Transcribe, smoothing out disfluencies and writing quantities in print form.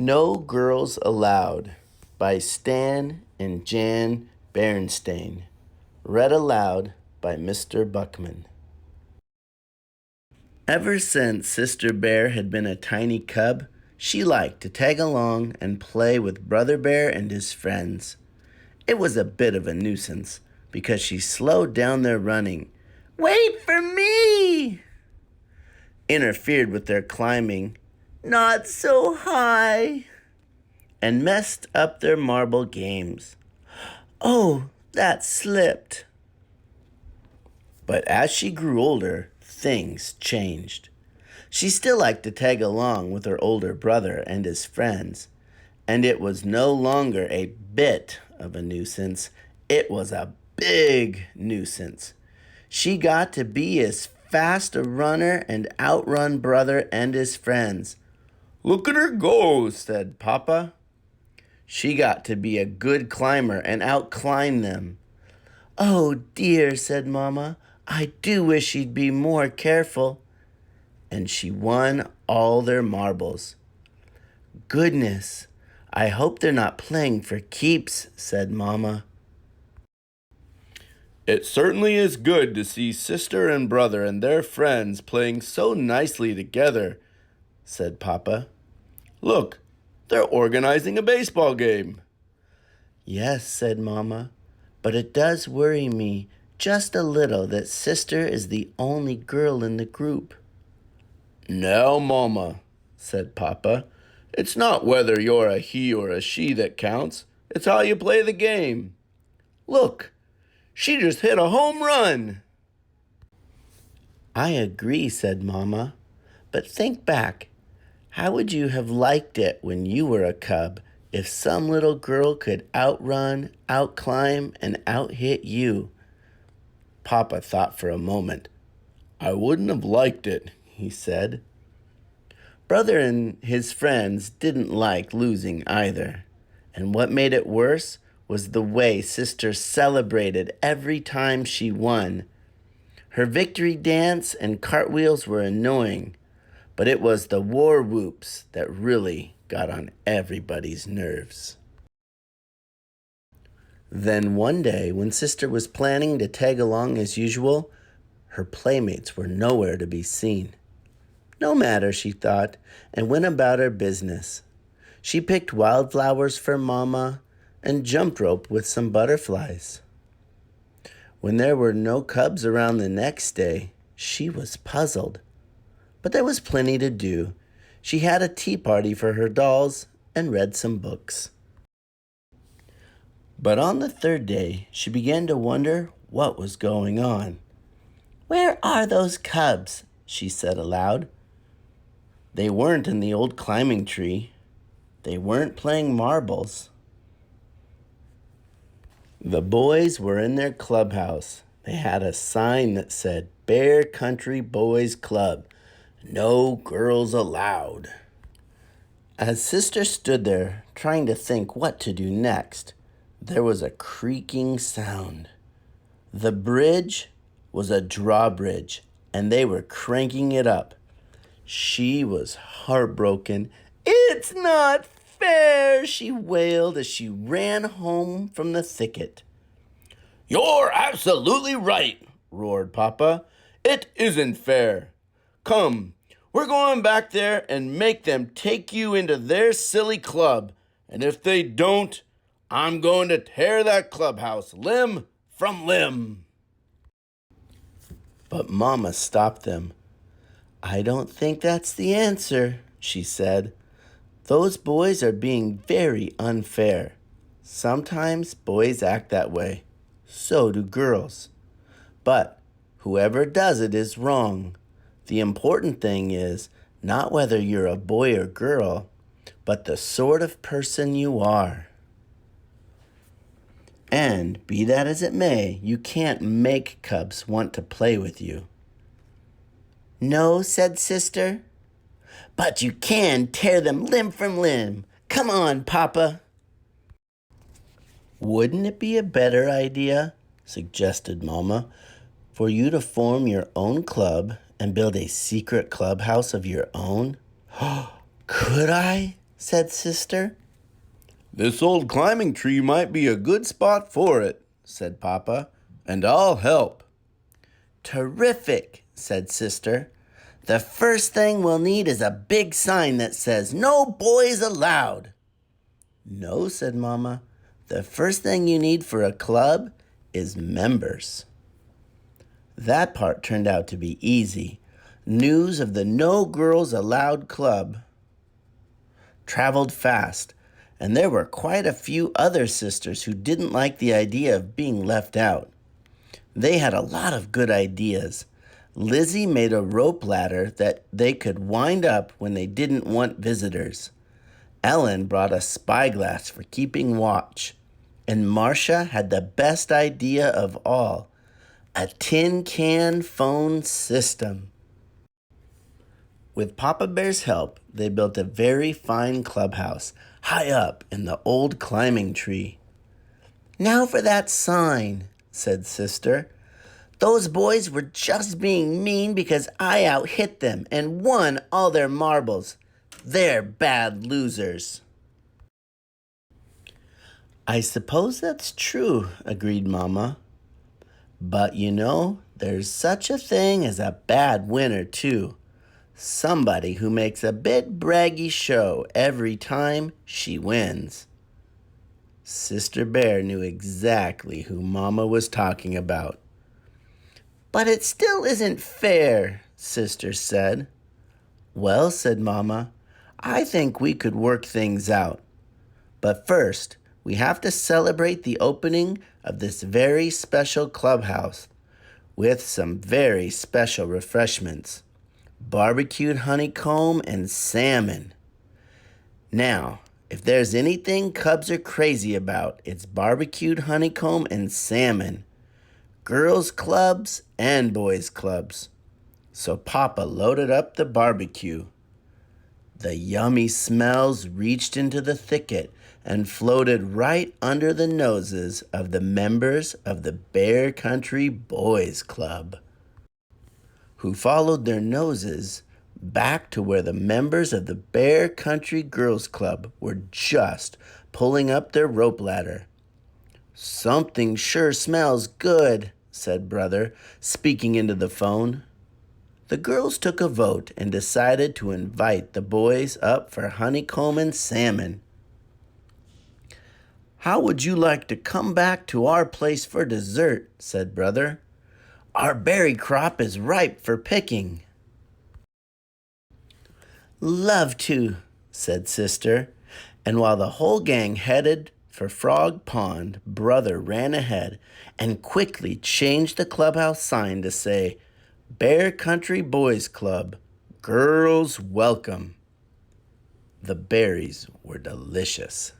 No Girls Allowed by Stan and Jan Berenstain. Read aloud by Mr. Buckman. Ever since Sister Bear had been a tiny cub, she liked to tag along and play with Brother Bear and his friends. It was a bit of a nuisance because she slowed down their running. "Wait for me!" Interfered with their climbing. "Not so high!" And messed up their marble games. "Oh, that slipped." But as she grew older, things changed. She still liked to tag along with her older brother and his friends, and it was no longer a bit of a nuisance, it was a big nuisance. She got to be as fast a runner and outrun brother and his friends. "Look at her go," said Papa. She got to be a good climber and outclimb them. "Oh dear," said Mama, "I do wish she'd be more careful." And she won all their marbles. "Goodness, I hope they're not playing for keeps," said Mama. "It certainly is good to see sister and brother and their friends playing so nicely together," said Papa. "Look, they're organizing a baseball game." "Yes," said Mama, "but it does worry me just a little that Sister is the only girl in the group." "Now, Mama," said Papa, "it's not whether you're a he or a she that counts. It's how you play the game. Look, she just hit a home run." "I agree," said Mama, "but think back. How would you have liked it when you were a cub if some little girl could outrun, outclimb, and outhit you?" Papa thought for a moment. "I wouldn't have liked it," he said. Brother and his friends didn't like losing either, and what made it worse was the way Sister celebrated every time she won. Her victory dance and cartwheels were annoying, but it was the war whoops that really got on everybody's nerves. Then one day, when Sister was planning to tag along as usual, her playmates were nowhere to be seen. No matter, she thought, and went about her business. She picked wildflowers for Mama and jump rope with some butterflies. When there were no cubs around the next day, she was puzzled. But there was plenty to do. She had a tea party for her dolls and read some books. But on the third day, she began to wonder what was going on. "Where are those cubs?" she said aloud. They weren't in the old climbing tree. They weren't playing marbles. The boys were in their clubhouse. They had a sign that said, "Bear Country Boys Club. No girls allowed." As Sister stood there, trying to think what to do next, there was a creaking sound. The bridge was a drawbridge, and they were cranking it up. She was heartbroken. "It's not fair," she wailed as she ran home from the thicket. "You're absolutely right," roared Papa. "It isn't fair. Come, we're going back there and make them take you into their silly club. And if they don't, I'm going to tear that clubhouse limb from limb." But Mama stopped them. "I don't think that's the answer," she said. "Those boys are being very unfair. Sometimes boys act that way. So do girls. But whoever does it is wrong. The important thing is not whether you're a boy or girl, but the sort of person you are. And be that as it may, you can't make cubs want to play with you." "No," said Sister. "But you can tear them limb from limb. Come on, Papa." "Wouldn't it be a better idea," suggested Mama, "for you to form your own club and build a secret clubhouse of your own?" "Could I?" said Sister. "This old climbing tree might be a good spot for it," said Papa, "and I'll help." Terrific, said Sister. The first thing we'll need is a big sign that says, "No boys allowed." No, said Mama. The first thing you need for a club is members. That part turned out to be easy. News of the No Girls Allowed Club traveled fast, and there were quite a few other sisters who didn't like the idea of being left out. They had a lot of good ideas. Lizzie made a rope ladder that they could wind up when they didn't want visitors. Ellen brought a spyglass for keeping watch. And Marcia had the best idea of all, a tin can phone system. With Papa Bear's help, they built a very fine clubhouse high up in the old climbing tree. Now for that sign, said Sister. Those boys were just being mean because I out-hit them and won all their marbles. They're bad losers. I suppose that's true, agreed Mama. But you know, there's such a thing as a bad winner too. Somebody who makes a bit braggy show every time she wins. Sister Bear knew exactly who Mama was talking about. But it still isn't fair, Sister said. Well, said Mama, I think we could work things out. But first, we have to celebrate the opening of this very special clubhouse with some very special refreshments. Barbecued honeycomb and salmon. Now, if there's anything Cubs are crazy about, it's barbecued honeycomb and salmon. Girls' clubs and boys' clubs. So Papa loaded up the barbecue. The yummy smells reached into the thicket and floated right under the noses of the members of the Bear Country Boys Club, who followed their noses back to where the members of the Bear Country Girls Club were just pulling up their rope ladder. Something sure smells good, said Brother, speaking into the phone. The girls took a vote and decided to invite the boys up for honeycomb and salmon. How would you like to come back to our place for dessert? Said Brother. Our berry crop is ripe for picking. Love to, said Sister. And while the whole gang headed for Frog Pond, Brother ran ahead and quickly changed the clubhouse sign to say, Bear Country Boys Club, Girls Welcome. The berries were delicious.